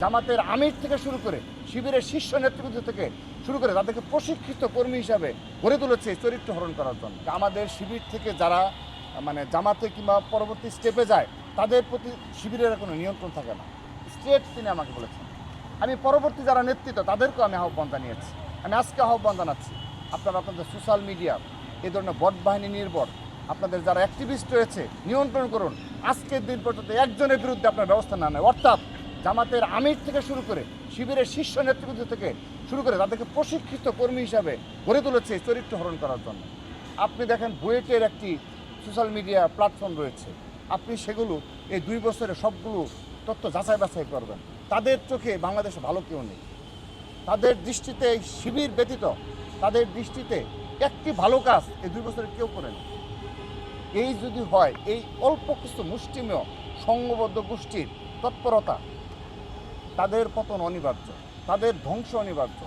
জামাতের আমির থেকে শুরু করে শিবিরের শীর্ষ নেতৃবৃন্দ থেকে শুরু করে তাদেরকে প্রশিক্ষিত কর্মী হিসাবে গড়ে তুলেছে চরিত্র হরণ করার জন্য। আমাদের শিবির থেকে যারা জামাতে কিংবা পরবর্তী স্টেপে যায় তাদের প্রতি শিবিরের কোনো নিয়ন্ত্রণ থাকে না। স্ট্রেট তিনি আমাকে বলেছেন। আমি পরবর্তী যারা নেতৃত্ব তাদেরকেও আমি আহ্বান জানিয়েছি। আমি আজকে আহ্বান জানাচ্ছি, আপনারা আপনাদের সোশ্যাল মিডিয়া এই ধরনের বট বাহিনী নির্ভর আপনাদের যারা অ্যাক্টিভিস্ট রয়েছে নিয়ন্ত্রণ করুন। আজকের দিন পর্যন্ত একজনের বিরুদ্ধে আপনার ব্যবস্থা না নেয়, অর্থাৎ জামাতের আমির থেকে শুরু করে শিবিরের শীর্ষ নেতৃবৃন্দ থেকে শুরু করে তাদেরকে প্রশিক্ষিত কর্মী হিসাবে গড়ে তুলেছে চরিত্র হরণ করার জন্য। আপনি দেখেন বুয়েটের একটি সোশ্যাল মিডিয়া প্ল্যাটফর্ম রয়েছে, আপনি সেগুলো এই 2 বছরে সবগুলো তথ্য যাচাই বাছাই করবেন। তাদের চোখে বাংলাদেশে ভালো কেউ নেই, তাদের দৃষ্টিতে এই শিবির ব্যতীত তাদের দৃষ্টিতে একটি ভালো কাজ এই 2 বছরে কেউ করেন। এই যদি হয়, এই অল্প কিছু মুষ্টিমেয় সংঘবদ্ধ গোষ্ঠীর তৎপরতা, তাদের পতন অনিবার্য, তাদের ধ্বংস অনিবার্য।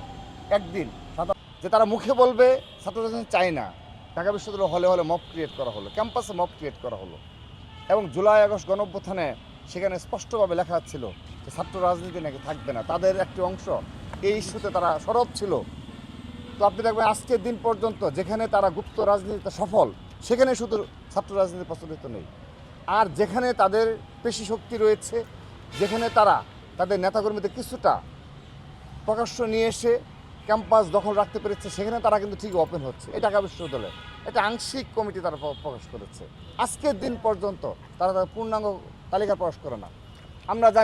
একদিন যে তারা মুখে বলবে ছাত্র রাজনীতি চায় না, ঢাকা বিশ্ববিদ্যালয় হলে হলে মব ক্রিয়েট করা হলো, ক্যাম্পাসে মব ক্রিয়েট করা হলো, এবং জুলাই আগস্ট গণঅভ্যুত্থানে সেখানে স্পষ্টভাবে লেখা ছিল যে ছাত্র রাজনীতি নাকি থাকবে না। তাদের একটি অংশ এই ইস্যুতে তারা সরব ছিল। তো আপনি দেখবেন আজকের দিন পর্যন্ত যেখানে তারা গুপ্ত রাজনীতিতে সফল, সেখানে শুধু ছাত্র রাজনীতি প্রচলিত নেই। আর যেখানে তাদের পেশি শক্তি রয়েছে, যেখানে তারা তাদের নেতাকর্মীদের কিছুটা প্রকাশ্য নিয়ে এসে ক্যাম্পাস দখল রাখতে পেরেছে, সেখানে তারা কিন্তু ঠিক ওপেন হচ্ছে। এই ঢাকা বিশ্ববিদ্যালয়ে একটা আংশিক কমিটি তারা প্রকাশ করেছে। আজকের দিন পর্যন্ত তারা তাদের পূর্ণাঙ্গ তালিকা প্রকাশ করে না। আমরা জানি